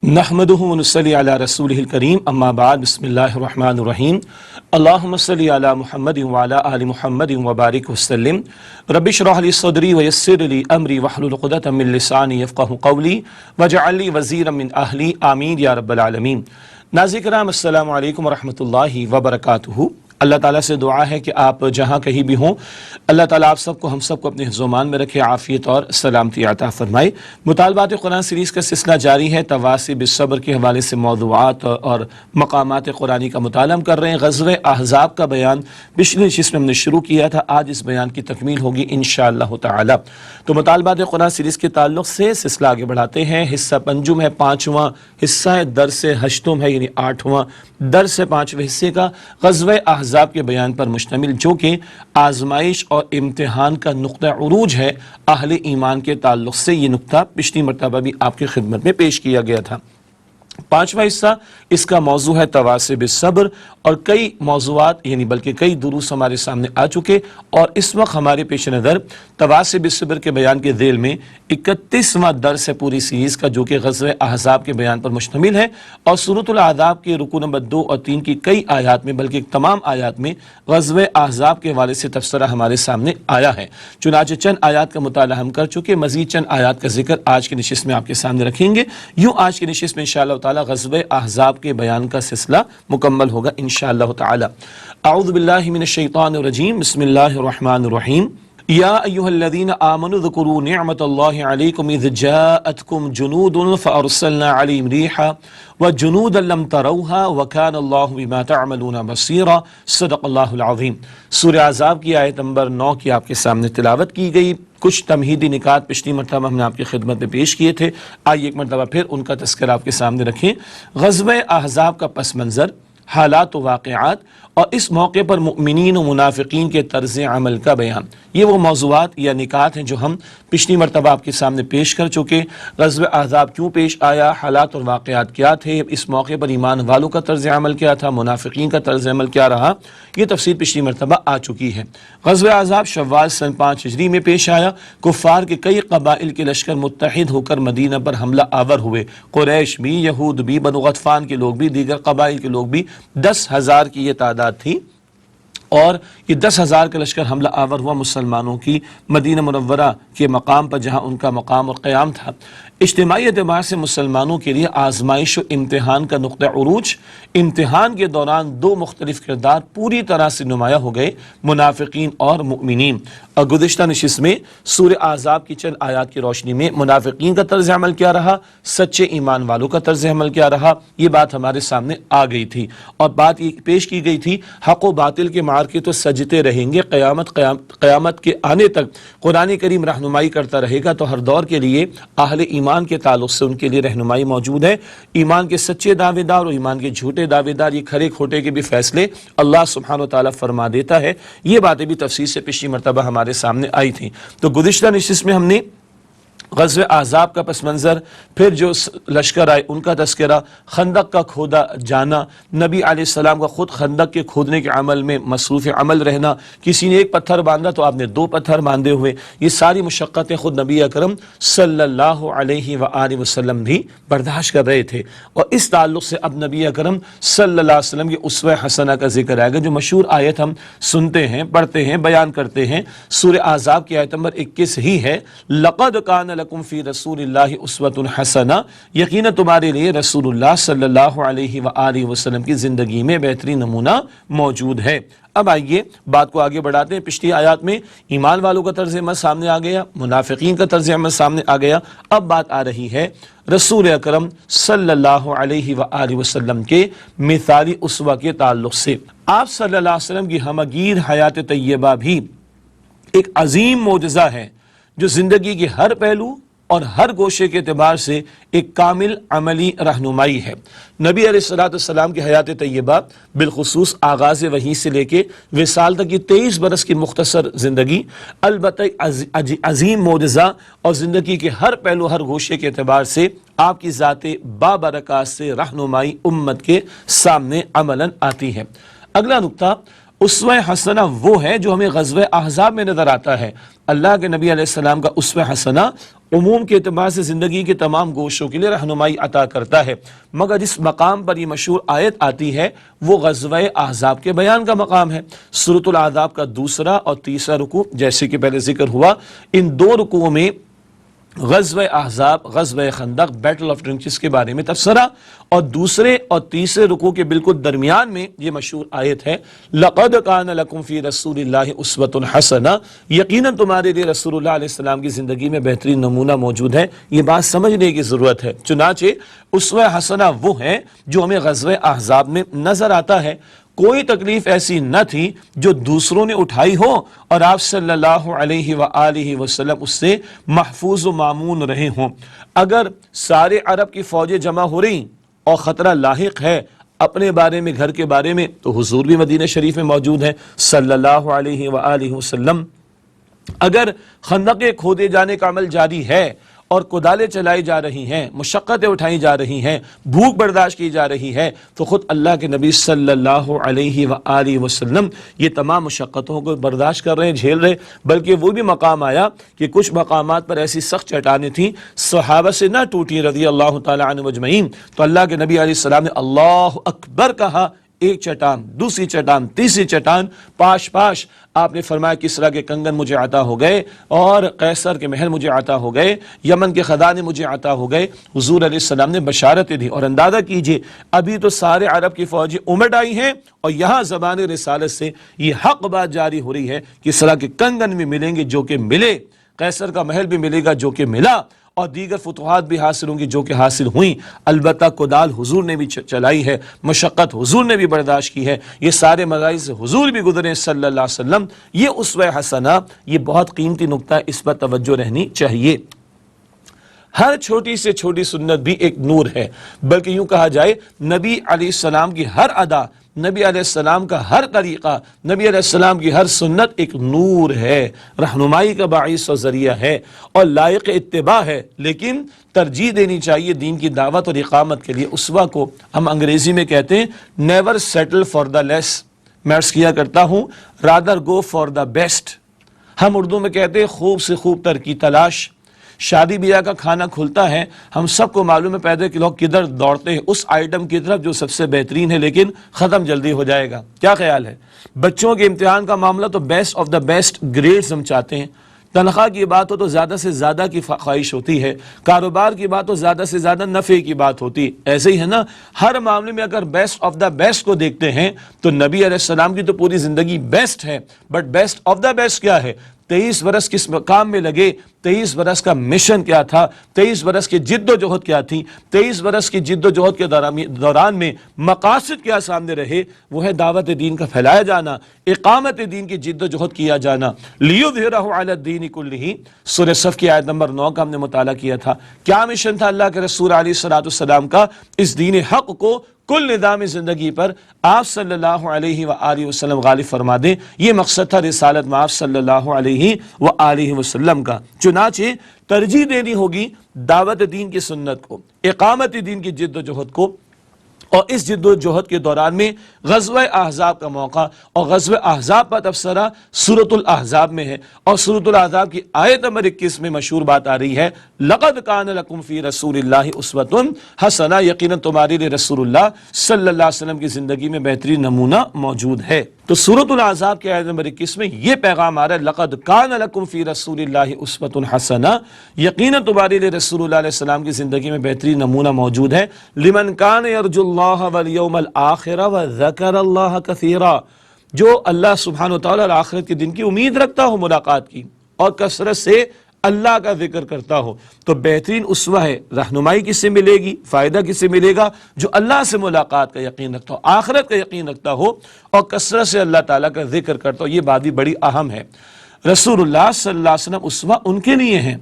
نحمدہ ونصلی علی رسولہ الکریم اما بعد بسم اللہ الرحمن الرحیم اللہم صلی علی محمد وعلی آل محمد وبارک وسلم رب اشرح لی صدری ویسر لی امری واحلل عقدۃ من لسانی یفقہوا قولی واجعل لی وزیرا من اہلی آمین یا رب العالمین۔ ناظرین کرام السلام علیکم ورحمۃ اللہ وبرکاتہ۔ اللہ تعالیٰ سے دعا ہے کہ آپ جہاں کہیں بھی ہوں اللہ تعالیٰ آپ سب کو ہم سب کو اپنے حفظ و امان میں رکھے، عافیت اور سلامتی عطا فرمائے۔ مطالبات قرآن سیریز کا سلسلہ جاری ہے۔ تواصی بالصبر کے حوالے سے موضوعات اور مقامات قرآنی کا مطالعہ کر رہے ہیں۔ غزوہ احزاب کا بیان پچھلے نشست میں ہم نے شروع کیا تھا، آج اس بیان کی تکمیل ہوگی انشاءاللہ تعالیٰ۔ تو مطالبات قرآن سیریز کے تعلق سے سلسلہ آگے بڑھاتے ہیں۔ حصہ پنجم ہے، 5واں حصہ ہے، درس ہشتم ہے یعنی 8واں درس ہے 5ویں حصے کا، غزوہ احزاب کے بیان پر مشتمل، جو کہ آزمائش اور امتحان کا نقطہ عروج ہے اہل ایمان کے تعلق سے۔ یہ نقطہ پچھلی مرتبہ بھی آپ کی خدمت میں پیش کیا گیا تھا۔ 5واں حصہ اس کا موضوع ہے تواصی بالصبر، اور کئی موضوعات یعنی بلکہ کئی دروس ہمارے سامنے آ چکے، اور اس وقت ہمارے پیش نظر تواصی بالصبر کے بیان کے ذیل میں 31واں درس ہے پوری سیریز کا، جو کہ غزوہ احزاب کے بیان پر مشتمل ہے، اور سورۃ الاحزاب کے رکوع نمبر 2 اور 3 کی کئی آیات میں بلکہ تمام آیات میں غزوہ احزاب کے حوالے سے تبصرہ ہمارے سامنے آیا ہے۔ چنانچہ چند آیات کا مطالعہ ہم کر چکے، مزید چند آیات کا ذکر آج کی نشست میں آپ کے سامنے رکھیں گے۔ یوں آج کی نشست میں انشاءاللہ تعالیٰ غزوہ احزاب کے بیان کا سلسلہ مکمل ہوگا انشاءاللہ تعالیٰ۔ اعوذ باللہ من الشیطان الرجیم، بسم اللہ الرحمن الرحیم۔ یا ایہا الذین آمنوا اذکروا نعمت اللہ علیکم اذ جاءتکم جنود فارسلنا علیہم ریحا وجنودا لم تروها وکان اللہ بما تعملون بصیرا۔ صدق اللہ العظیم۔ سورہ احزاب کی آیت نمبر 9 کی آپ کے سامنے تلاوت کی گئی۔ کچھ تمہیدی نکات پچھلی مرتبہ ہم نے آپ کی خدمت میں پیش کیے تھے، آئیے ایک مرتبہ پھر ان کا تذکرہ آپ کے سامنے رکھیں۔ غزوہ احزاب کا پس منظر، حالات و واقعات، اور اس موقع پر مؤمنین و منافقین کے طرز عمل کا بیان، یہ وہ موضوعات یا نکات ہیں جو ہم پچھلی مرتبہ آپ کے سامنے پیش کر چکے۔ غزوہ احزاب کیوں پیش آیا، حالات اور واقعات کیا تھے، اس موقع پر ایمان والوں کا طرز عمل کیا تھا، منافقین کا طرز عمل کیا رہا، یہ تفصیل پچھلی مرتبہ آ چکی ہے۔ غزوہ احزاب شوال سن 5 ہجری میں پیش آیا۔ کفار کے کئی قبائل کے لشکر متحد ہو کر مدینہ پر حملہ آور ہوئے، قریش بھی، یہود بھی، بنو غطفان کے لوگ بھی، دیگر قبائل کے لوگ بھی، 10,000 کی یہ تعداد تھی، اور یہ 10,000 کا لشکر حملہ آور ہوا مسلمانوں کی مدینہ منورہ کے مقام پر، جہاں ان کا مقام اور قیام تھا۔ اجتماعی اعتبار سے مسلمانوں کے لیے آزمائش و امتحان کا نقطہ عروج، امتحان کے دوران دو مختلف کردار پوری طرح سے نمایاں ہو گئے، منافقین اور مؤمنین۔ اور گزشتہ نشست میں سورہ احزاب کی چند آیات کی روشنی میں منافقین کا طرز عمل کیا رہا، سچے ایمان والوں کا طرز عمل کیا رہا، یہ بات ہمارے سامنے آ گئی تھی، اور بات یہ پیش کی گئی تھی حق و باطل کے معرکے تو سجتے رہیں گے، قیامت کے آنے تک قرآن کریم رہنمائی کرتا رہے گا، تو ہر دور کے لیے اہل ایمان کے تعلق سے ان کے لیے رہنمائی موجود ہے۔ ایمان کے سچے دعوے دار اور ایمان کے جھوٹے دعوے دار، یہ کھرے کھوٹے کے بھی فیصلے اللہ سبحانہ و تعالیٰ فرما دیتا ہے۔ یہ باتیں بھی تفصیل سے پچھلی مرتبہ ہمارے سامنے آئی تھیں۔ تو گزشتہ نشست میں ہم نے غزوہ احزاب کا پس منظر، پھر جو لشکر آئے ان کا تذکرہ، خندق کا کھودا جانا، نبی علیہ السلام کا خود خندق کے کھودنے کے عمل میں مصروف عمل رہنا، کسی نے ایک پتھر باندھا تو آپ نے 2 پتھر باندھے ہوئے، یہ ساری مشقتیں خود نبی اکرم صلی اللہ علیہ وآلہ وسلم بھی برداشت کر رہے تھے۔ اور اس تعلق سے اب نبی اکرم صلی اللہ علیہ وسلم کی اسوہ حسنہ کا ذکر آئے گا، جو مشہور آیت ہم سنتے ہیں، پڑھتے ہیں، بیان کرتے ہیں۔ سورہ احزاب کی آیت نمبر 21 ہی ہے، لقد کان لکم فی رسول اللہ اسوۃ حسنہ، یقینا تمہارے لیے رسول اللہ صلی اللہ علیہ وآلہ وسلم کی زندگی میں بہترین نمونہ موجود ہے۔ اب آئیے بات کو آگے بڑھاتے ہیں۔ پچھلی آیات میں ایمان والوں کا طرز عمل سامنے آ گیا، منافقین کا طرز عمل سامنے آ گیا، اب بات آ رہی ہے رسول اکرم صلی اللہ علیہ وآلہ وسلم کے مثالی اسوہ کے تعلق سے۔ آپ صلی اللہ علیہ وسلم کی ہمگیر حیات طیبہ بھی ایک عظیم معجزہ ہے، جو زندگی کے ہر پہلو اور ہر گوشے کے اعتبار سے ایک کامل عملی رہنمائی ہے۔ نبی علیہ السلام کی حیات طیبہ بالخصوص آغاز وحی سے لے کے وصال تک کی 23 برس کی مختصر زندگی، البتہ عظیم معجزہ، اور زندگی کے ہر پہلو ہر گوشے کے اعتبار سے آپ کی ذات بابرکات سے رہنمائی امت کے سامنے عملاً آتی ہے۔ اگلا نقطہ، اسوہ حسنہ وہ ہے جو ہمیں غزوہ احزاب میں نظر آتا ہے۔ اللہ کے نبی علیہ السلام کا اسوہ حسنہ عموم کے اعتبار سے زندگی کے تمام گوشوں کے لیے رہنمائی عطا کرتا ہے، مگر جس مقام پر یہ مشہور آیت آتی ہے وہ غزوہ احزاب کے بیان کا مقام ہے۔ سورۃ الاحزاب کا دوسرا اور تیسرا رکوع جیسے کہ پہلے ذکر ہوا، ان دو رکوعوں میں غزوہ احزاب، غزوہ خندق، بیٹل آف ٹرنچز کے بارے میں تبصرہ، اور دوسرے اور تیسرے رکوع کے بالکل درمیان میں یہ مشہور آیت ہے لَقَدْ كَانَ لَكُمْ فِي رَسُولِ اللَّهِ أُسْوَةٌ حَسَنَةٌ، یقیناً تمہارے لیے رسول اللہ علیہ السلام کی زندگی میں بہترین نمونہ موجود ہے۔ یہ بات سمجھنے کی ضرورت ہے، چنانچہ اسوہ حسنہ وہ ہے جو ہمیں غزوہ احزاب میں نظر آتا ہے۔ کوئی تکلیف ایسی نہ تھی جو دوسروں نے اٹھائی ہو اور آپ صلی اللہ علیہ وآلہ وسلم اس سے محفوظ و مامون رہے ہوں۔ اگر سارے عرب کی فوجیں جمع ہو رہی اور خطرہ لاحق ہے اپنے بارے میں، گھر کے بارے میں، تو حضور بھی مدینہ شریف میں موجود ہیں صلی اللہ علیہ وآلہ وسلم۔ اگر خندقیں کھودے جانے کا عمل جاری ہے اور کدالیں چلائی جا رہی ہیں، مشقتیں اٹھائی جا رہی ہیں، بھوک برداشت کی جا رہی ہے، تو خود اللہ کے نبی صلی اللہ علیہ وآلہ وسلم یہ تمام مشقتوں کو برداشت کر رہے ہیں، جھیل رہے، بلکہ وہ بھی مقام آیا کہ کچھ مقامات پر ایسی سخت چٹانیں تھیں صحابہ سے نہ ٹوٹی رضی اللہ تعالی عنہ اجمعین، تو اللہ کے نبی علیہ السلام نے اللہ اکبر کہا، ایک چٹان، دوسری چٹان، تیسری چٹان، پاش پاش آپ نے فرمایا کسریٰ کے کنگن مجھے عطا ہو گئے اور قیصر کے محل مجھے عطا ہو گئے، یمن کے خزانے مجھے عطا ہو گئے۔ حضور علیہ السلام نے بشارتیں دی، اور اندازہ کیجئے ابھی تو سارے عرب کی فوجیں امٹ آئی ہیں اور یہاں زبان رسالت سے یہ حق بات جاری ہو رہی ہے کہ کسریٰ کے کنگن بھی ملیں گے جو کہ ملے، قیصر کا محل بھی ملے گا جو کہ ملا، اور دیگر فتوحات بھی حاصل ہوں گی جو کہ حاصل ہوئیں۔ البتہ کدال حضور نے بھی چلائی ہے، مشقت حضور نے بھی برداشت کی ہے، یہ سارے مراحل سے حضور بھی گزرے صلی اللہ علیہ وسلم۔ یہ اسوہ حسنہ، یہ بہت قیمتی نقطہ ہے، اس پر توجہ رہنی چاہیے۔ ہر چھوٹی سے چھوٹی سنت بھی ایک نور ہے، بلکہ یوں کہا جائے نبی علیہ السلام کی ہر ادا، نبی علیہ السلام کا ہر طریقہ، نبی علیہ السلام کی ہر سنت ایک نور ہے، رہنمائی کا باعث و ذریعہ ہے اور لائق اتباع ہے، لیکن ترجیح دینی چاہیے دین کی دعوت اور اقامت کے لیے اسوہ کو۔ ہم انگریزی میں کہتے ہیں نیور سیٹل فار دا لیس، میں عرض کیا کرتا ہوں rather go for the best. ہم اردو میں کہتے ہیں خوب سے خوب تر کی تلاش۔ شادی بیاہ کا کھانا کھلتا ہے، ہم سب کو معلوم ہے پیدا کہ لوگ کدھر دوڑتے ہیں، اس آئٹم کی طرف جو سب سے بہترین ہے لیکن ختم جلدی ہو جائے گا۔ کیا خیال ہے؟ بچوں کے امتحان کا معاملہ تو best of the best grades ہم چاہتے ہیں، تنخواہ کی بات ہو تو زیادہ سے زیادہ کی خواہش ہوتی ہے، کاروبار کی بات ہو زیادہ سے زیادہ نفع کی بات ہوتی ہے۔ ایسے ہی ہے نا، ہر معاملے میں اگر بیسٹ آف دا بیسٹ کو دیکھتے ہیں تو نبی علیہ السلام کی تو پوری زندگی بیسٹ ہے، but best of the best کیا ہے؟ 23 برس کس کام میں لگے، 23 برس کا مشن کیا تھا، 23 برس کی جد و جہد کیا تھی، 23 برس کی جد و جہد کے دوران میں مقاصد کیا سامنے رہے، وہ ہے دعوت دین کا پھیلایا جانا، اقامت دین کی جد و جہد کیا جانا۔ لیظہرہ علی الدین کلہ، سورہ صف کی آیت نمبر 9 کا ہم نے مطالعہ کیا تھا۔ کیا مشن تھا اللہ کے رسول علیہ الصلوۃ والسلام کا؟ اس دین حق کو کل نظام زندگی پر آپ صلی اللہ علیہ وآلہ وسلم غالب فرما دیں، یہ مقصد تھا رسالت میں آپ صلی اللہ علیہ وآلہ وسلم کا۔ چنانچہ ترجیح دینی ہوگی دعوت دین کی سنت کو، اقامت دین کی جد و جہد کو، اور اس جد و جہد کے دوران میں غزوہ احزاب کا موقع اور غزوہ احزاب کا تبصرہ سورۃ الاحزاب میں ہے، اور سورۃ الاحزاب کی آیت نمبر 21 میں مشہور بات آ رہی ہے لَقَدْ كَانَ لَكُمْ فِي رَسُولِ اللَّهِ أُسْوَةٌ حَسَنَةٌ، یقیناً تمہارے لیے رسول اللہ صلی اللہ علیہ وسلم کی زندگی میں بہترین نمونہ موجود ہے۔ تو سورۃ الاحزاب کی آیت نمبر 21 میں یہ پیغام آ رہا ہے لَقَدْ كَانَ لَكُمْ فِي رَسُولِ اللَّهِ أُسْوَةٌ حَسَنَةٌ، یقیناً تمہارے لیے رسول اللہ علیہ السلام کی زندگی میں بہترین نمونہ موجود ہے۔ لِمَنْ كَانَ يَرْجُو اللَّهَ وَالْيَوْمَ الْآخِرَ وَذَكَرَ اللَّهَ كَثِيرًا، جو اللہ سبحانہ وتعالی اور آخرت کے دن کی امید رکھتا ہو ملاقات کی اور کثرت سے اللہ کا ذکر کرتا ہو، تو بہترین اسوہ ہے۔ رہنمائی کس سے ملے گی، فائدہ کس سے ملے گا؟ جو اللہ سے ملاقات کا یقین رکھتا ہو، آخرت کا یقین رکھتا ہو اور کثرت سے اللہ تعالیٰ کا ذکر کرتا ہو۔ یہ بات بھی بڑی اہم ہے۔ رسول اللہ صلی اللہ علیہ وسلم اسوہ ان کے لیے ہیں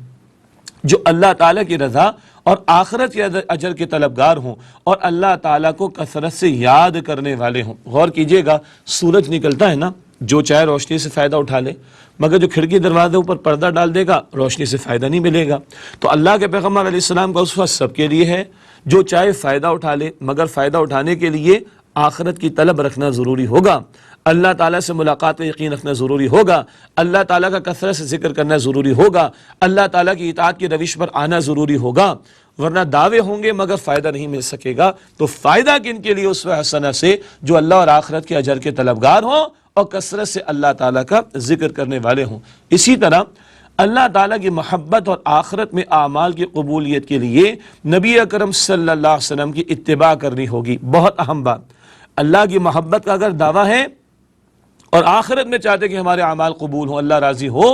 جو اللہ تعالیٰ کی رضا اور آخرت کے اجر کے طلبگار ہوں اور اللہ تعالیٰ کو کثرت سے یاد کرنے والے ہوں۔ غور کیجئے گا، سورج نکلتا ہے نا، جو چاہے روشنی سے فائدہ اٹھا لے، مگر جو کھڑکی دروازے اوپر پردہ ڈال دے گا روشنی سے فائدہ نہیں ملے گا۔ تو اللہ کے پیغمبر علیہ السلام کا اسوہ سب کے لیے ہے، جو چاہے فائدہ اٹھا لے، مگر فائدہ اٹھانے کے لیے آخرت کی طلب رکھنا ضروری ہوگا۔ اللہ تعالیٰ سے ملاقات کا یقین رکھنا ضروری ہوگا، اللہ تعالیٰ کا کثرت سے ذکر کرنا ضروری ہوگا، اللہ تعالیٰ کی اطاعت کی روش پر آنا ضروری ہوگا، ورنہ دعوے ہوں گے مگر فائدہ نہیں مل سکے گا۔ تو فائدہ کن کے لیے؟ اسوہ حسنہ سے جو اللہ اور آخرت کے اجر کے طلبگار ہوں اور کثرت سے اللہ تعالیٰ کا ذکر کرنے والے ہوں۔ اسی طرح اللہ تعالیٰ کی محبت اور آخرت میں اعمال کی قبولیت کے لیے نبی اکرم صلی اللہ علیہ وسلم کی اتباع کرنی ہوگی۔ بہت اہم بات، اللہ کی محبت کا اگر دعویٰ ہے اور آخرت میں چاہتے کہ ہمارے اعمال قبول ہوں، اللہ راضی ہو،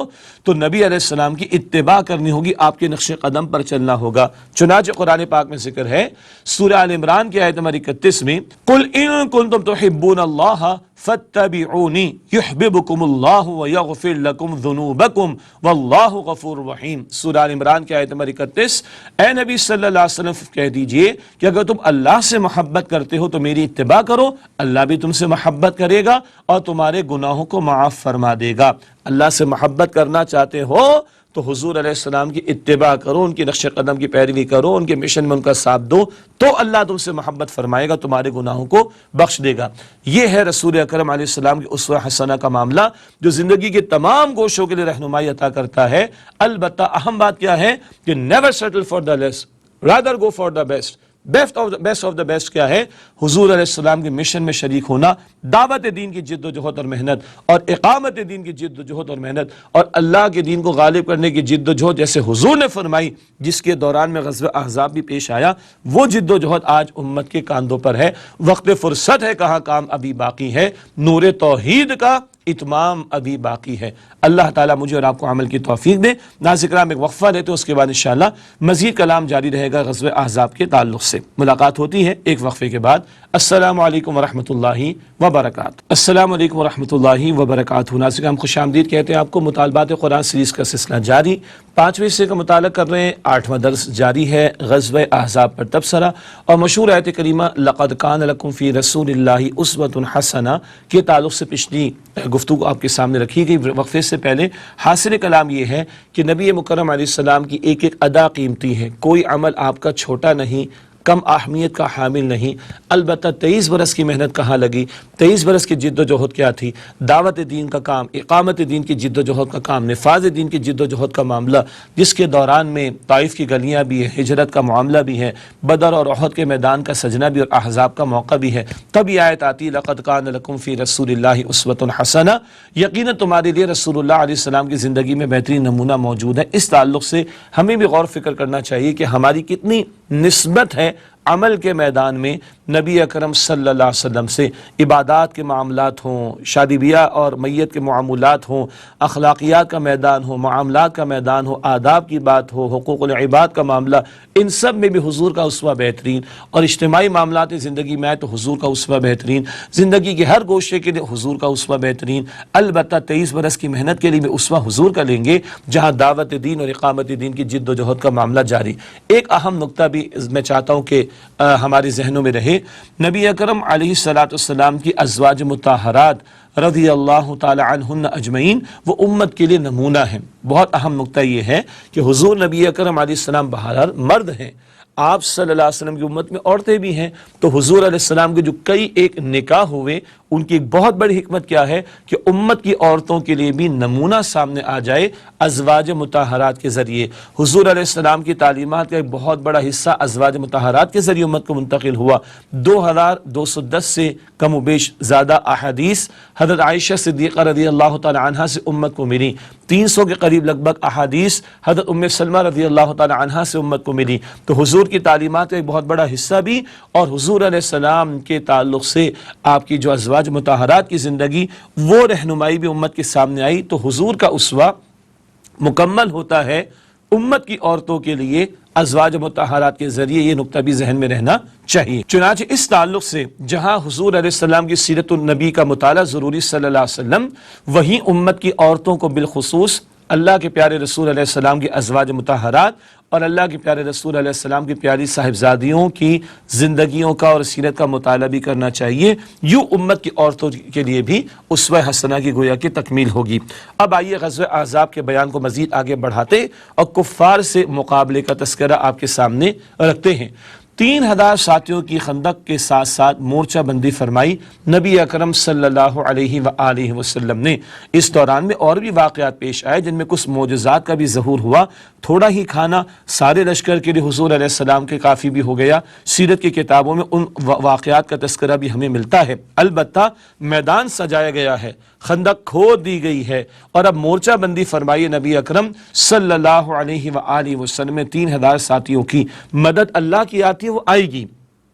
تو نبی علیہ السلام کی اتباع کرنی ہوگی، آپ کے نقش قدم پر چلنا ہوگا۔ چنانچہ قرآن پاک میں ذکر ہے سورہ آل عمران کی آیت نمبر 31 میں، قُلْ إِن كُنتُمْ تُحِبُّونَ اللَّهَ فَاتَّبِعُونِي يُحْبِبُكُمُ اللَّهُ وَيَغْفِرْ لَكُمْ ذُنُوبَكُمْ وَاللَّهُ غَفُورٌ رَحِيمٌ۔ سورہ آل عمران کی آیت نمبر 31، اے نبی صلی اللہ علیہ وسلم کہہ دیجئے کہ اگر تم اللہ سے محبت کرتے ہو تو میری اتباع کرو، اللہ بھی تم سے محبت کرے گا اور تمہارے گناہوں کو معاف فرما دے گا۔ اللہ سے محبت کرنا چاہتے ہو تو حضور علیہ السلام کی اتباع کرو، ان کی نقش قدم کی پیروی کرو، ان کے مشن میں ان کا ساتھ دو، تو اللہ تم سے محبت فرمائے گا، تمہارے گناہوں کو بخش دے گا۔ یہ ہے رسول اکرم علیہ السلام کی اسوہ حسنہ کا معاملہ جو زندگی کے تمام گوشوں کے لیے رہنمائی عطا کرتا ہے۔ البتہ اہم بات کیا ہے کہ never settle for the less, rather go for the best۔ Best of the best کیا ہے؟ حضور علیہ السلام کے مشن میں شریک ہونا، دعوت دین کی جد و جہد اور محنت، اور اقامت دین کی جد و جہد اور محنت، اور اللہ کے دین کو غالب کرنے کی جد و جہد جیسے حضور نے فرمائی، جس کے دوران میں غزوہ احزاب بھی پیش آیا، وہ جد و جہد آج امت کے کاندھوں پر ہے۔ وقت فرصت ہے، کہاں کام ابھی باقی ہے، نور توحید کا اتمام ابھی باقی ہے۔ اللہ تعالیٰ مجھے اور آپ کو عمل کی توفیق دے۔ ناظرین کرام، ایک وقفہ لیتے اس کے بعد انشاءاللہ مزید کلام جاری رہے گا غزوہ احزاب کے تعلق سے۔ ملاقات ہوتی ہے ایک وقفے کے بعد۔ السلام علیکم ورحمۃ اللہ وبرکاتہ۔ السلام علیکم ورحمۃ اللہ وبرکاتہ۔ ناظرین کرام، خوش آمدید کہتے ہیں آپ کو۔ مطالبات قرآن سیریز کا سلسلہ جاری، 5ویں حصے کا مطالعہ کر رہے ہیں، 8واں درس جاری ہے غزوہ احزاب پر تبصرہ اور مشہور آیت کریمہ لقد کان لکم فی رسول اللہ اسوۃ حسنہ کے تعلق سے پچھلی گفتگو آپ کے سامنے رکھی گئی۔ وقفے سے پہلے حاصل کلام یہ ہے کہ نبی مکرم علیہ السلام کی ایک ایک ادا قیمتی ہے، کوئی عمل آپ کا چھوٹا نہیں، کم اہمیت کا حامل نہیں۔ البتہ 23 برس کی محنت کہاں لگی، 23 برس کی جد و جہد کیا تھی؟ دعوت دین کا کام، اقامت دین کی جد و جہد کا کام، نفاذ دین کی جد و جہد کا معاملہ، جس کے دوران میں طائف کی گلیاں بھی ہے، ہجرت کا معاملہ بھی ہے، بدر اور احد کے میدان کا سجنا بھی اور احزاب کا موقع بھی ہے۔ تب یہ آیت آتی لقد کان لکم فی رسول اللہ اسوۃ حسنہ، یقیناً تمہارے لیے رسول اللہ علیہ السلام کی زندگی میں بہترین نمونہ موجود ہے۔ اس تعلق سے ہمیں بھی غور فکر کرنا چاہیے کہ ہماری کتنی نسبت ہے عمل کے میدان میں نبی اکرم صلی اللہ علیہ وسلم سے۔ عبادات کے معاملات ہوں، شادی بیاہ اور میت کے معاملات ہوں، اخلاقیات کا میدان ہو، معاملات کا میدان ہو، آداب کی بات ہو، حقوق العباد کا معاملہ، ان سب میں بھی حضور کا اسوہ بہترین، اور اجتماعی معاملات زندگی میں تو حضور کا اسوہ بہترین، زندگی کے ہر گوشے کے لیے حضور کا اسوہ بہترین۔ البتہ 23 برس کی محنت کے لیے بھی اسوہ حضور کا لیں گے، جہاں دعوت دین اور اقامت دین کی جد و جہد کا معاملہ جاری۔ ایک اہم نقطہ بھی میں چاہتا ہوں کہ ہمارے ذہنوں میں رہے، نبی اکرم علیہ السلام کی ازواج مطہرات رضی اللہ تعالی عنہن اجمعین وہ امت کے لیے نمونہ ہیں۔ بہت اہم نقطہ یہ ہے کہ حضور نبی اکرم علیہ السلام بہرحال مرد ہیں، آپ صلی اللہ علیہ وسلم کی امت میں عورتیں بھی ہیں، تو حضور علیہ السلام کے جو کئی ایک نکاح ہوئے، ان کی ایک بہت بڑی حکمت کیا ہے کہ امت کی عورتوں کے لیے بھی نمونہ سامنے آ جائے ازواج مطہرات کے ذریعے۔ حضور علیہ السلام کی تعلیمات کا ایک بہت بڑا حصہ ازواج مطہرات کے ذریعے امت کو منتقل ہوا۔ 2210 سے کم و بیش زیادہ احادیث حضرت عائشہ صدیقہ رضی اللہ تعالی عنہا سے امت کو ملی، 300 کے قریب لگ بھگ احادیث حضرت ام سلمہ رضی اللہ تعالی عنہا سے امت کو ملی۔ تو حضور کی تعلیمات کا ایک بہت بڑا حصہ بھی، اور حضور علیہ السلام کے تعلق سے آپ کی جو ازواج مطہرات کی زندگی، وہ رہنمائی بھی امت کے سامنے آئی۔ تو حضور کا اسوہ مکمل ہوتا ہے امت کی عورتوں کے لیے ازواج مطہرات کے ذریعے، یہ نقطہ بھی ذہن میں رہنا چاہیے۔ چنانچہ اس تعلق سے جہاں حضور علیہ السلام کی سیرت النبی کا مطالعہ ضروری صلی اللہ علیہ وسلم، وہیں امت کی عورتوں کو بالخصوص اللہ کے پیارے رسول علیہ السلام کی ازواج مطہرات اور اللہ کے پیارے رسول علیہ السلام کی پیاری صاحبزادیوں کی زندگیوں کا اور سیرت کا مطالعہ بھی کرنا چاہیے۔ یوں امت کی عورتوں کے لیے بھی اسوہ حسنہ کی گویا کی تکمیل ہوگی۔ اب آئیے غزوہ احزاب کے بیان کو مزید آگے بڑھاتے اور کفار سے مقابلے کا تذکرہ آپ کے سامنے رکھتے ہیں۔ 3,000 ساتھیوں کی خندق کے ساتھ ساتھ مورچہ بندی فرمائی نبی اکرم صلی اللہ علیہ وآلہ وسلم نے۔ اس دوران میں اور بھی واقعات پیش آئے جن میں کچھ معجزات کا بھی ظہور ہوا۔ تھوڑا ہی کھانا سارے لشکر کے لیے حضور علیہ السلام کے کافی بھی ہو گیا۔ سیرت کی کتابوں میں ان واقعات کا تذکرہ بھی ہمیں ملتا ہے۔ البتہ میدان سجایا گیا ہے، خندق کھود دی گئی ہے، اور اب مورچہ بندی فرمائی نبی اکرم صلی اللہ علیہ وآلہ وسلم میں 3,000 ساتھیوں کی مدد اللہ کی آتی ہے، وہ آئے گی،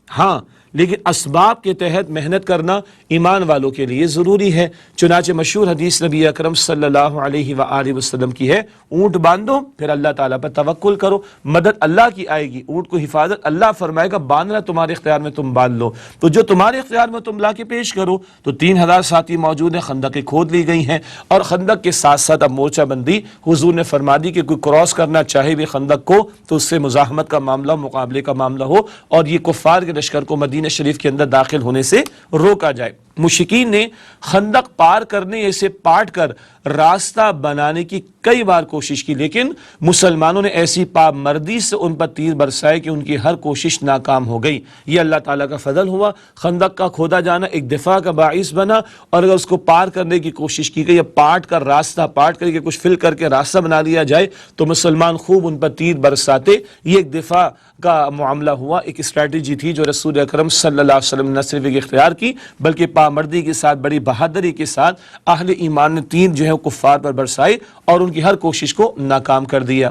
ہاں، لیکن اسباب کے تحت محنت کرنا ایمان والوں کے لیے ضروری ہے۔ چنانچہ مشہور حدیث نبی اکرم صلی اللہ علیہ وآلہ وسلم کی ہے، اونٹ باندھو پھر اللہ تعالیٰ پر توکل کرو، مدد اللہ کی آئے گی۔ اونٹ کو حفاظت اللہ فرمائے گا، باندھنا تمہارے اختیار میں، تم باندھ لو، تو جو تمہارے اختیار میں تم لا کے پیش کرو۔ تو 3,000 ساتھی موجود ہیں، خندقیں کھود لی گئی ہیں، اور خندق کے ساتھ ساتھ اب مورچہ بندی حضور نے فرما دی کہ کوئی کراس کرنا چاہے بھی خندق کو تو اس سے مزاحمت کا معاملہ، مقابلے کا معاملہ ہو، اور یہ کفار کے لشکر کو مدینہ شریف کے اندر داخل ہونے سے روکا جائے۔ مشرکین نے خندق پار کرنے اسے پاٹ کر راستہ بنانے کی کئی بار کوشش کی، لیکن مسلمانوں نے ایسی پامردی سے ان پر تیر برسائے کہ ان کی ہر کوشش ناکام ہو گئی۔ یہ اللہ تعالیٰ کا فضل ہوا، خندق کا کھودا جانا ایک دفاع کا باعث بنا، اور اگر اس کو پار کرنے کی کوشش کی گئی، پاٹ کر راستہ پاٹ کر کے کچھ فل کر کے راستہ بنا لیا جائے تو مسلمان خوب ان پر تیر برساتے۔ یہ ایک دفاع کا معاملہ ہوا، ایک اسٹریٹجی تھی جو رسول اکرم صلی اللہ علیہ وسلم نے نہ صرف اختیار کی بلکہ پامردی کے ساتھ، بڑی بہادری کے ساتھ اہل ایمان نے تیر جو ہے کفار پر برسائی اور ان کی ہر کوشش کو ناکام کر دیا۔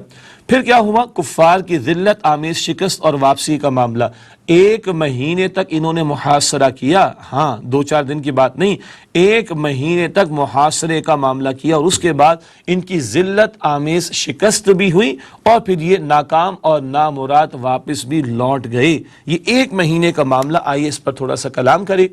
پھر کیا ہوا؟ کفار کی ذلت آمیز شکست اور واپسی کا معاملہ۔ 1 مہینے تک انہوں نے محاصرہ کیا، ہاں 2-4 دن کی بات نہیں، 1 مہینے تک محاصرے کا معاملہ کیا، اور اس کے بعد ان کی ذلت آمیز شکست بھی ہوئی، اور پھر یہ ناکام اور نامراد واپس بھی لوٹ گئے۔ یہ 1 مہینے کا معاملہ، آئیے اس پر تھوڑا سا کلام کریں۔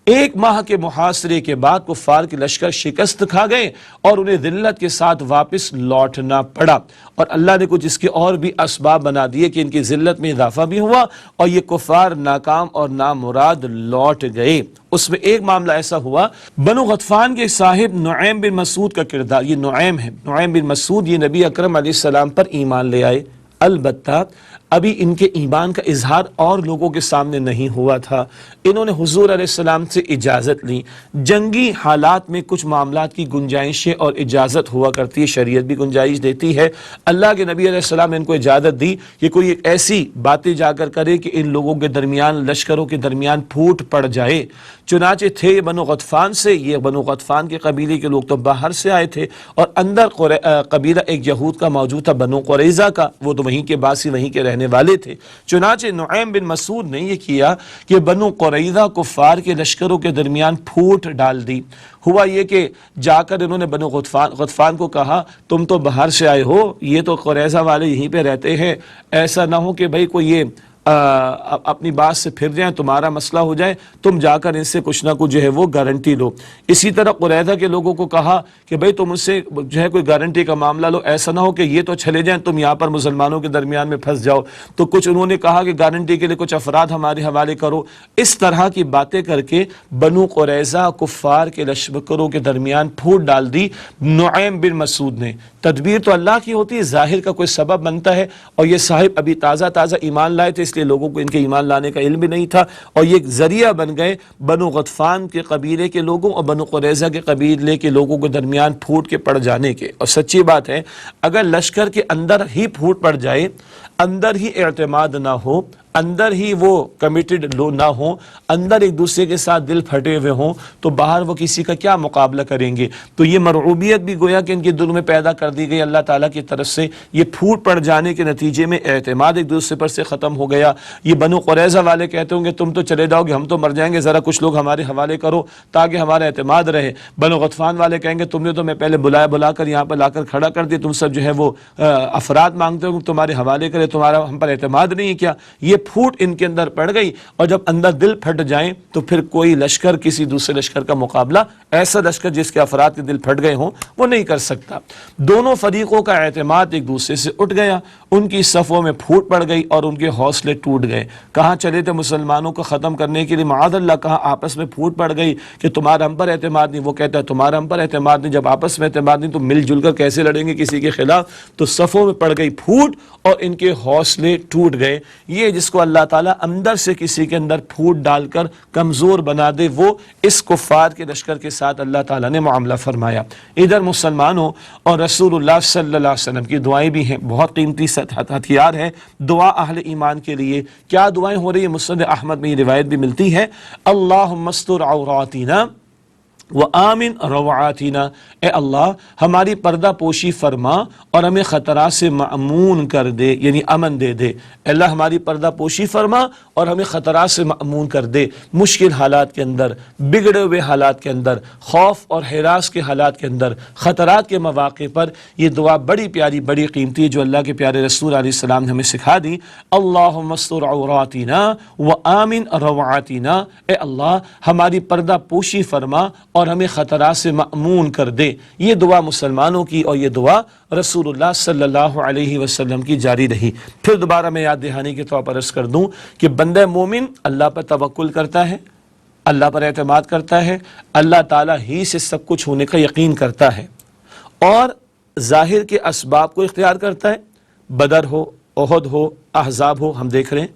1 ماہ کے محاصرے کے بعد کفار کے لشکر شکست کھا گئے اور انہیں ذلت کے ساتھ واپس لوٹنا پڑا، اور اللہ نے کچھ اس کے اور بھی اسباب بنا دیے کہ ان کی ذلت میں اضافہ بھی ہوا اور یہ کفار ناکام اور نامراد لوٹ گئے۔ اس میں ایک معاملہ ایسا ہوا، بنو غطفان کے صاحب نعیم بن مسعود کا کردار، یہ نعیم ہے، نعیم بن مسعود، یہ نبی اکرم علیہ السلام پر ایمان لے آئے۔ البتہ ابھی ان کے ایمان کا اظہار اور لوگوں کے سامنے نہیں ہوا تھا۔ انہوں نے حضور علیہ السلام سے اجازت لی۔ جنگی حالات میں کچھ معاملات کی گنجائشیں اور اجازت ہوا کرتی ہے، شریعت بھی گنجائش دیتی ہے۔ اللہ کے نبی علیہ السلام نے ان کو اجازت دی کہ کوئی ایک ایسی باتیں جا کر کرے کہ ان لوگوں کے درمیان، لشکروں کے درمیان پھوٹ پڑ جائے۔ چنانچہ تھے یہ بنو غطفان سے، یہ بنو غطفان کے قبیلے کے لوگ تو باہر سے آئے تھے، اور اندر قبیلہ ایک یہود کا موجود تھا، بنو قریظہ کا، وہ تو وہیں کے باسی، وہیں کے رہنے والے تھے۔ چنانچہ نعیم بن مسعود نے یہ کیا کہ بنو قریظہ کفار کے لشکروں کے درمیان پھوٹ ڈال دی۔ ہوا یہ کہ جا کر انہوں نے بنو غطفان کو کہا تم تو باہر سے آئے ہو، یہ تو قریظہ والے یہیں پہ رہتے ہیں، ایسا نہ ہو کہ بھئی کوئی یہ اپنی بات سے پھر جائیں، تمہارا مسئلہ ہو جائے، تم جا کر ان سے کچھ نہ کچھ جو ہے وہ گارنٹی لو۔ اسی طرح قریظہ کے لوگوں کو کہا کہ بھئی تم ان سے جو ہے کوئی گارنٹی کا معاملہ لو، ایسا نہ ہو کہ یہ تو چلے جائیں، تم یہاں پر مسلمانوں کے درمیان میں پھنس جاؤ۔ تو کچھ انہوں نے کہا کہ گارنٹی کے لیے کچھ افراد ہمارے حوالے کرو۔ اس طرح کی باتیں کر کے بنو قریظہ کفار کے لشکروں کے درمیان پھوٹ ڈال دی نعیم بن مسعود نے۔ تدبیر تو اللہ کی ہوتی ہے، ظاہر کا کوئی سبب بنتا ہے، اور یہ صاحب ابھی تازہ ایمان لائے تھے، اس لیے لوگوں کو ان کے ایمان لانے کا علم بھی نہیں تھا، اور یہ ایک ذریعہ بن گئے بنو غطفان کے قبیلے کے لوگوں اور بنو قریظہ کے قبیلے کے لوگوں کے درمیان پھوٹ کے پڑ جانے کے۔ اور سچی بات ہے، اگر لشکر کے اندر ہی پھوٹ پڑ جائے، اندر ہی اعتماد نہ ہو، اندر ہی وہ کمیٹڈ لو نہ ہوں، اندر ایک دوسرے کے ساتھ دل پھٹے ہوئے ہوں، تو باہر وہ کسی کا کیا مقابلہ کریں گے؟ تو یہ مرعوبیت بھی گویا کہ ان کے دل میں پیدا کر دی گئی اللہ تعالیٰ کی طرف سے۔ یہ پھوٹ پڑ جانے کے نتیجے میں اعتماد ایک دوسرے پر سے ختم ہو گیا۔ یہ بنو قریظہ والے کہتے ہوں گے تم تو چلے جاؤ گے، ہم تو مر جائیں گے، ذرا کچھ لوگ ہمارے حوالے کرو تاکہ ہمارا اعتماد رہے۔ بنو غطفان والے کہیں گے تم نے تو میں پہلے بلا کر یہاں پر لا کر کھڑا کر دیا، تم سب جو ہے وہ افراد مانگتے ہو تمہارے حوالے کرے، تمہارا ہم پر اعتماد نہیں کیا۔ یہ پھوٹ ان کے اندر پڑ گئی، اور جب اندر دل پھٹ جائیں تو پھر کوئی لشکر کسی دوسرے لشکر کا مقابلہ، ایسا لشکر جس کے افراد کے دل پھٹ گئے ہوں، وہ نہیں کر سکتا۔ دونوں فریقوں کا اعتماد ایک دوسرے سے اٹھ گیا، ان کی صفوں میں پھوٹ پڑ گئی اور ان کے حوصلے ٹوٹ گئے۔ کہاں چلے تھے مسلمانوں کو ختم کرنے کے لیے، معاذ اللہ کہاں آپس میں پھوٹ پڑ گئی کہ تمہارا ہم پر اعتماد نہیں، وہ کہتا ہے تمہارا ہم پر اعتماد نہیں۔ جب آپس میں اعتماد نہیں تو مل جل کر کیسے لڑیں گے کسی کے خلاف؟ تو صفوں میں پڑ گئی پھوٹ اور ان کے حوصلے ٹوٹ گئے۔ یہ جس جس کو اللہ تعالیٰ اندر سے کسی کے اندر پھوٹ ڈال کر کمزور بنا دے، وہ اس کفار کے لشکر کے ساتھ اللہ تعالیٰ نے معاملہ فرمایا۔ ادھر مسلمانوں اور رسول اللہ صلی اللہ علیہ وسلم کی دعائیں بھی ہیں، بہت قیمتی ہتھیار ہے دعا اہل ایمان کے لیے۔ کیا دعائیں ہو رہی ہیں؟ مسند احمد میں یہ روایت بھی ملتی ہے، اللہم استر عوراتنا وآمن روعاتنا، اے اللہ ہماری پردہ پوشی فرما اور ہمیں خطرات سے مأمون کر دے، یعنی امن دے دے۔ اللہ ہماری پردہ پوشی فرما اور ہمیں خطرات سے مأمون کر دے، مشکل حالات کے اندر، بگڑے ہوئے حالات کے اندر، خوف اور ہراس کے حالات کے اندر، خطرات کے مواقع پر یہ دعا بڑی پیاری، بڑی قیمتی ہے جو اللہ کے پیارے رسول علیہ السلام نے ہمیں سکھا دی۔ اللہم استر عوراتنا وآمن روعاتنا، اے اللہ ہماری پردہ پوشی فرما اور ہمیں خطرات سے مأمون کر دے۔ یہ دعا مسلمانوں کی اور یہ دعا رسول اللہ صلی اللہ علیہ وسلم کی جاری رہی۔ پھر دوبارہ میں یاد دہانی کے طور پر عرض کر دوں کہ بندہ مومن اللہ پر توکل کرتا ہے، اللہ پر اعتماد کرتا ہے، اللہ تعالیٰ ہی سے سب کچھ ہونے کا یقین کرتا ہے، اور ظاہر کے اسباب کو اختیار کرتا ہے۔ بدر ہو، احد ہو، احزاب ہو، ہم دیکھ رہے ہیں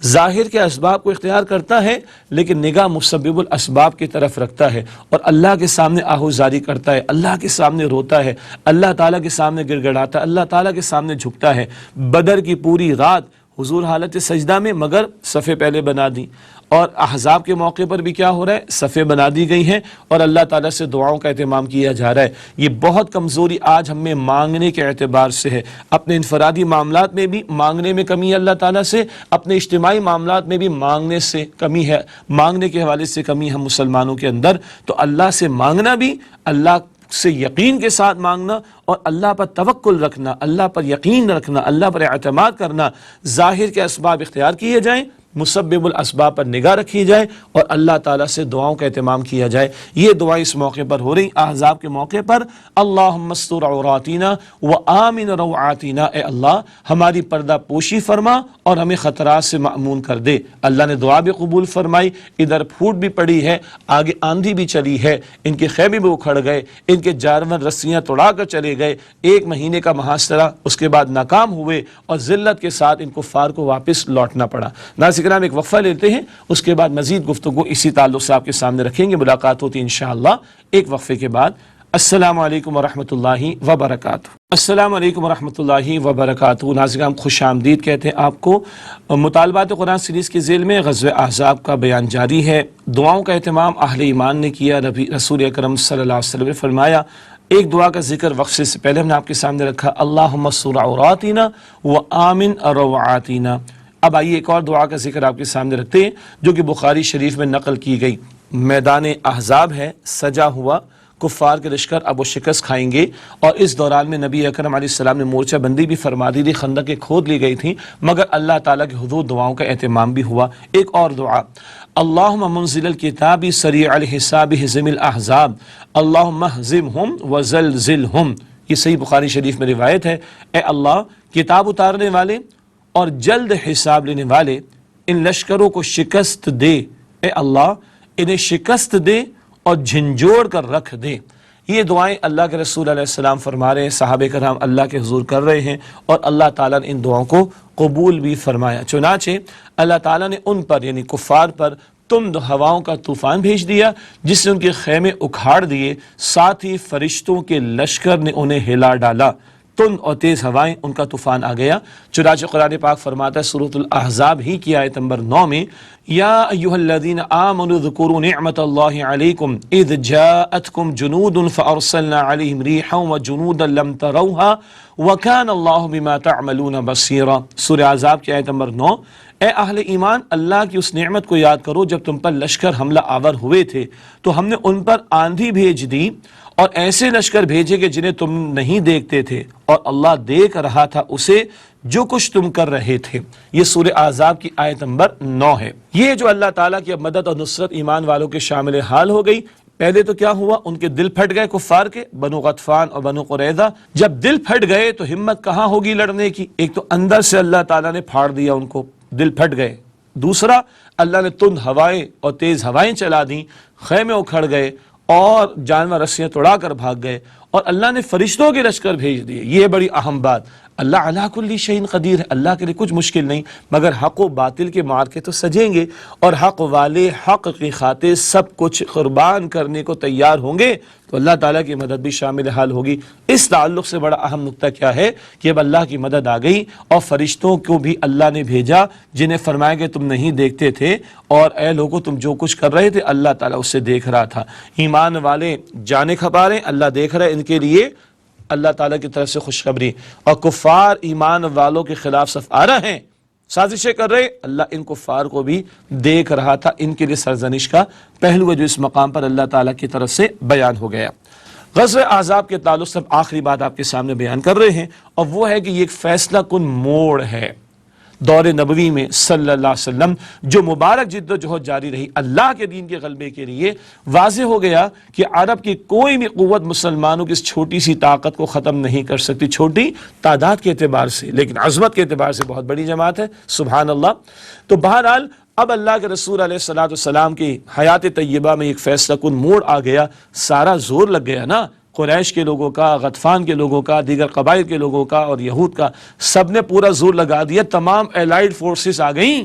ظاہر کے اسباب کو اختیار کرتا ہے، لیکن نگاہ مسبب الاسباب کی طرف رکھتا ہے اور اللہ کے سامنے آہوزاری کرتا ہے، اللہ کے سامنے روتا ہے، اللہ تعالیٰ کے سامنے گڑ گڑاتا ہے، اللہ تعالیٰ کے سامنے جھکتا ہے۔ بدر کی پوری رات حضور حالت سجدہ میں، مگر صفیں پہلے بنا دی، اور احزاب کے موقع پر بھی کیا ہو رہا ہے؟ صفیں بنا دی گئی ہیں اور اللہ تعالیٰ سے دعاؤں کا اہتمام کیا جا رہا ہے۔ یہ بہت کمزوری آج ہم میں مانگنے کے اعتبار سے ہے، اپنے انفرادی معاملات میں بھی مانگنے میں کمی ہے اللہ تعالیٰ سے، اپنے اجتماعی معاملات میں بھی مانگنے سے کمی ہے، مانگنے کے حوالے سے کمی ہے مسلمانوں کے اندر۔ تو اللہ سے مانگنا بھی، اللہ سے یقین کے ساتھ مانگنا اور اللہ پر توکل رکھنا، اللہ پر یقین رکھنا، اللہ پر اعتماد کرنا، ظاہر کے اسباب اختیار کیے جائیں، مسبب الاسباب پر نگاہ رکھی جائے اور اللہ تعالیٰ سے دعاؤں کا اہتمام کیا جائے۔ یہ دعائیں اس موقع پر ہو رہی احزاب کے موقع پر۔ اللہم استر عوراتنا وآمن روعاتنا، اے اللہ ہماری پردہ پوشی فرما اور ہمیں خطرات سے مأمون کر دے۔ اللہ نے دعا بھی قبول فرمائی، ادھر پھوٹ بھی پڑی ہے، آگے آندھی بھی چلی ہے، ان کے خیمے بھی اکھڑ گئے، ان کے جانور رسیاں توڑا کر چلے گئے، 1 مہینے کا محاصرہ اس کے بعد ناکام ہوئے اور ذلت کے ساتھ ان کفار کو واپس لوٹنا پڑا۔ ناظرین ایک وقفہ لیتے ہیں، اس کے بعد مزید گفتگو اسی تعلق سے آپ کے سامنے رکھیں گے، ملاقات ہوتی انشاءاللہ ایک وقفے کے بعد۔ السلام علیکم ورحمۃ اللہ وبرکاتہ۔ السلام علیکم ورحمۃ اللہ وبرکاتہ۔ ناظرین خوش آمدید کہتے ہیں آپ کو۔ مطالبات قرآن سیریز کے ذیل میں غزوہ احزاب کا بیان جاری ہے۔ دعاؤں کا اہتمام اہل ایمان نے کیا۔ رسول اکرم صلی اللہ علیہ وسلم نے فرمایا، ایک دعا کا ذکر وقفے سے پہلے ہم نے آپ کے سامنے رکھا، اللہم استر عوراتنا وآمن روعاتنا۔ اب آئیے ایک اور دعا کا ذکر آپ کے سامنے رکھتے ہیں جو کہ بخاری شریف میں نقل کی گئی۔ میدان احزاب ہے، سجا ہوا، کفار کے لشکر اب وہ شکست کھائیں گے، اور اس دوران میں نبی اکرم علیہ السلام نے مورچہ بندی بھی فرما دی تھی، خندقیں کھود لی گئی تھیں، مگر اللہ تعالیٰ کے حضور دعاؤں کا اہتمام بھی ہوا۔ ایک اور دعا، اللہم منزل الکتاب سریع الحساب اہزم الاحزاب اللہم اہزمہم وزلزلہم۔ یہ صحیح بخاری شریف میں روایت ہے، اے اللہ کتاب اتارنے والے اور جلد حساب لینے والے ان لشکروں کو شکست دے، اے اللہ انہیں شکست دے اور جھنجھوڑ کر رکھ دے۔ یہ دعائیں اللہ کے رسول علیہ السلام فرما رہے ہیں، صحابہ کرام اللہ کے حضور کر رہے ہیں، اور اللہ تعالیٰ نے ان دعاؤں کو قبول بھی فرمایا۔ چنانچہ اللہ تعالیٰ نے ان پر یعنی کفار پر تند ہواؤں کا طوفان بھیج دیا جس نے ان کے خیمے اکھاڑ دیے، ساتھ ہی فرشتوں کے لشکر نے انہیں ہلا ڈالا۔ تند اور تیز ہوائیں، ان کا طوفان آ گیا۔ چنانچہ قرآن پاک فرماتا ہے سورۃ الاحزاب ہی کی آیت نمبر 9 میں، یا ایھا الذین آمنوا اذکروا نعمت اللہ علیکم اذ جاءتکم جنود فارسلنا علیہم ریحا وجنودا لم تروها وکان اللہ بما تعملون بصیرا۔ سورہ احزاب کی آیت نمبر 9، اے اہل ایمان اللہ کی اس نعمت کو یاد کرو جب تم پر لشکر حملہ آور ہوئے تھے تو ہم نے ان پر آندھی بھیج دی اور ایسے لشکر بھیجے کہ جنہیں تم نہیں دیکھتے تھے، اور اللہ دیکھ رہا تھا اسے جو کچھ تم کر رہے تھے۔ یہ سورہ احزاب کی آیت نمبر 9 ہے۔ یہ جو اللہ تعالیٰ کی مدد اور نصرت ایمان والوں کے شامل حال ہو گئی، پہلے تو کیا ہوا، ان کے دل پھٹ گئے کفار کے، بنو غطفان اور بنو قریظہ۔ جب دل پھٹ گئے تو ہمت کہاں ہوگی لڑنے کی؟ ایک تو اندر سے اللہ تعالیٰ نے پھاڑ دیا، ان کو دل پھٹ گئے۔ دوسرا، اللہ نے تند ہوائیں اور تیز ہوائیں چلا دیں، خیمے اکھڑ گئے اور جانور رسیاں توڑا کر بھاگ گئے، اور اللہ نے فرشتوں کے لشکر بھیج دیے۔ یہ بڑی اہم بات، اللہ علی کل شیء قدیر ہے، اللہ کے لیے کچھ مشکل نہیں، مگر حق و باطل کے معرکے تو سجیں گے اور حق والے حق کی خاطر سب کچھ قربان کرنے کو تیار ہوں گے تو اللہ تعالیٰ کی مدد بھی شامل حال ہوگی۔ اس تعلق سے بڑا اہم نقطہ کیا ہے کہ اب اللہ کی مدد آ گئی اور فرشتوں کو بھی اللہ نے بھیجا جنہیں فرمایا کہ تم نہیں دیکھتے تھے اور اے لوگوں تم جو کچھ کر رہے تھے اللہ تعالیٰ اسے دیکھ رہا تھا۔ ایمان والے جانے کھپا رہے ہیں، اللہ دیکھ رہا ہے، ان کے لیے اللہ تعالیٰ کی طرف سے خوشخبری، اور کفار ایمان والوں کے خلاف صف آ رہے ہیں، سازشیں کر رہے، اللہ ان کفار کو بھی دیکھ رہا تھا۔ ان کے لیے سرزنش کا پہلو ہے جو اس مقام پر اللہ تعالیٰ کی طرف سے بیان ہو گیا۔ غزوہ احزاب کے تعلق سے آخری بات آپ کے سامنے بیان کر رہے ہیں، اور وہ ہے کہ یہ ایک فیصلہ کن موڑ ہے دور نبوی میں صلی اللہ علیہ وسلم، جو مبارک جد و جہد جاری رہی اللہ کے دین کے غلبے کے لیے۔ واضح ہو گیا کہ عرب کی کوئی بھی قوت مسلمانوں کی اس چھوٹی سی طاقت کو ختم نہیں کر سکتی، چھوٹی تعداد کے اعتبار سے لیکن عظمت کے اعتبار سے بہت بڑی جماعت ہے، سبحان اللہ۔ تو بہرحال اب اللہ کے رسول علیہ السلام کی حیات طیبہ میں ایک فیصلہ کن موڑ آ گیا، سارا زور لگ گیا نا، قریش کے لوگوں کا، غطفان کے لوگوں کا، دیگر قبائل کے لوگوں کا اور یہود کا، سب نے پورا زور لگا دیا، تمام الائیڈ فورسز آ گئیں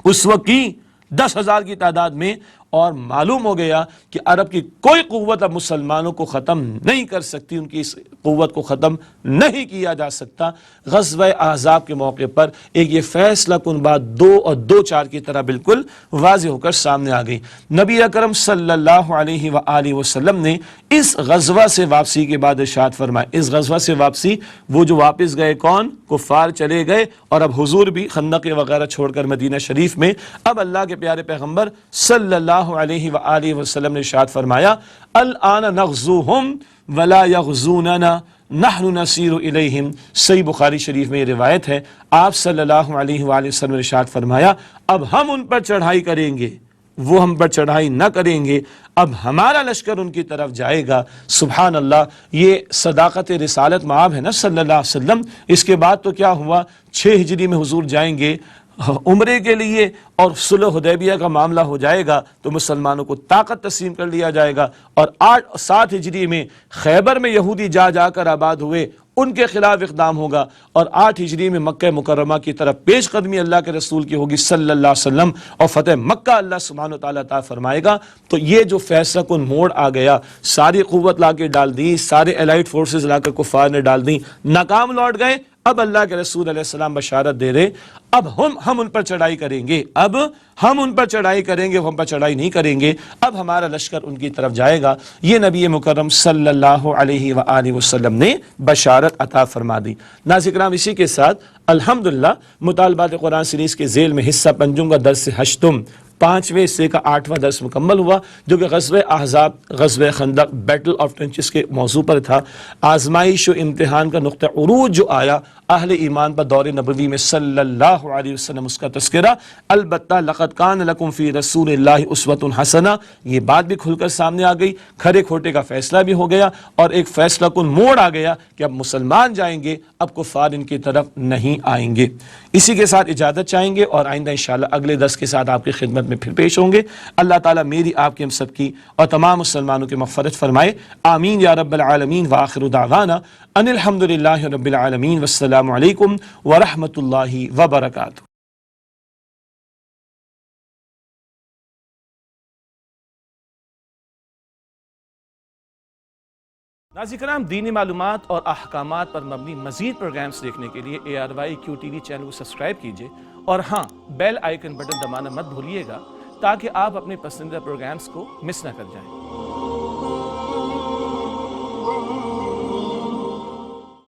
اس وقت کی 10,000 کی تعداد میں، اور معلوم ہو گیا کہ عرب کی کوئی قوت اب مسلمانوں کو ختم نہیں کر سکتی، ان کی اس قوت کو ختم نہیں کیا جا سکتا۔ غزوہ احزاب کے موقع پر ایک یہ فیصلہ کن بات 2 اور 2 4 کی طرح بالکل واضح ہو کر سامنے آ گئی۔ نبی اکرم صلی اللہ علیہ وآلہ وسلم نے اس غزوہ سے واپسی کے بعد ارشاد فرمایا، اس غزوہ سے واپسی وہ جو واپس گئے کون؟ کفار چلے گئے، اور اب حضور بھی خندق وغیرہ چھوڑ کر مدینہ شریف میں، اب اللہ کے پیارے پیغمبر صلی اللہ علیہ وآلہ وسلم نے ارشاد فرمایا، الآن نغزوہم ولا یغزوننا نحن نسیر الیہم۔ صحیح بخاری شریف میں یہ روایت ہے، آپ صلی اللہ علیہ وآلہ وسلم نے ارشاد فرمایا اب ہم ان پر چڑھائی کریں گے، وہ ہم پر چڑھائی نہ کریں گے، اب ہمارا لشکر ان کی طرف جائے گا۔ سبحان اللہ، یہ صداقت رسالت معاب ہے نا صلی اللہ علیہ وسلم۔ اس کے بعد تو کیا ہوا، 6 ہجری میں حضور جائیں گے عمرے کے لیے، اور صلح حدیبیہ کا معاملہ ہو جائے گا تو مسلمانوں کو طاقت تسلیم کر لیا جائے گا، اور 7 ہجری میں خیبر میں یہودی جا کر آباد ہوئے، ان کے خلاف اقدام ہوگا، اور 8 ہجری میں مکہ مکرمہ کی طرف پیش قدمی اللہ کے رسول کی ہوگی صلی اللہ علیہ وسلم، اور فتح مکہ اللہ سبحانہ وتعالیٰ عطا فرمائے گا۔ تو یہ جو فیصلہ کن موڑ آ گیا، ساری قوت لا کے ڈال دی، سارے الائیڈ فورسز لا کر کفار نے ڈال دی، ناکام لوٹ گئے۔ اب اللہ کے رسول علیہ السلام بشارت دے رہے، اب ہم ان پر چڑھائی کریں گے، اب ہم ان پر چڑھائی کریں گے، وہ ہم پر چڑھائی نہیں کریں گے، اب ہمارا لشکر ان کی طرف جائے گا۔ یہ نبی مکرم صلی اللہ علیہ وآلہ وسلم نے بشارت عطا فرما دی۔ ناظرین کرام، اسی کے ساتھ الحمدللہ مطالبات قرآن سیریز کے ذیل میں حصہ پنجم کا درس ہشتم 5ویں حصے کا 8واں درس مکمل ہوا، جو کہ غزوہ احزاب، غزوہ خندق، بیٹل آف ٹرنچز کے موضوع پر تھا۔ آزمائش و امتحان کا نقطہ عروج جو آیا اہل ایمان پر دور نبوی میں صلی اللہ علیہ وسلم، اس کا تذکرہ، البتہ لقد کان لکم فی رسول اللہ اسوۃ حسنہ، یہ بات بھی کھل کر سامنے آ گئی، کھرے کھوٹے کا فیصلہ بھی ہو گیا، اور ایک فیصلہ کن موڑ آ گیا کہ اب مسلمان جائیں گے، اب کفار ان کی طرف نہیں آئیں گے۔ اسی کے ساتھ اجازت چاہیں گے، اور آئندہ انشاءاللہ اگلے درس کے ساتھ آپ کی خدمت میں پھر پیش ہوں گے۔ اللہ تعالیٰ میری، آپ کی، ہم سب کی اور تمام مسلمانوں کی مغفرت فرمائے، آمین یا رب العالمین۔ وآخر دعوانا ان الحمدللہ رب العالمین، والسلام علیکم ورحمۃ اللہ وبرکاتہ۔ ناظرین کرام، دینی معلومات اور احکامات پر مبنی مزید پروگرامز دیکھنے کے لیے ARYQTV چینل کو سبسکرائب کیجئے، اور ہاں، بیل آئیکن بٹن دبانا مت بھولیے گا تاکہ آپ اپنے پسندیدہ پروگرامز کو مس نہ کر جائیں۔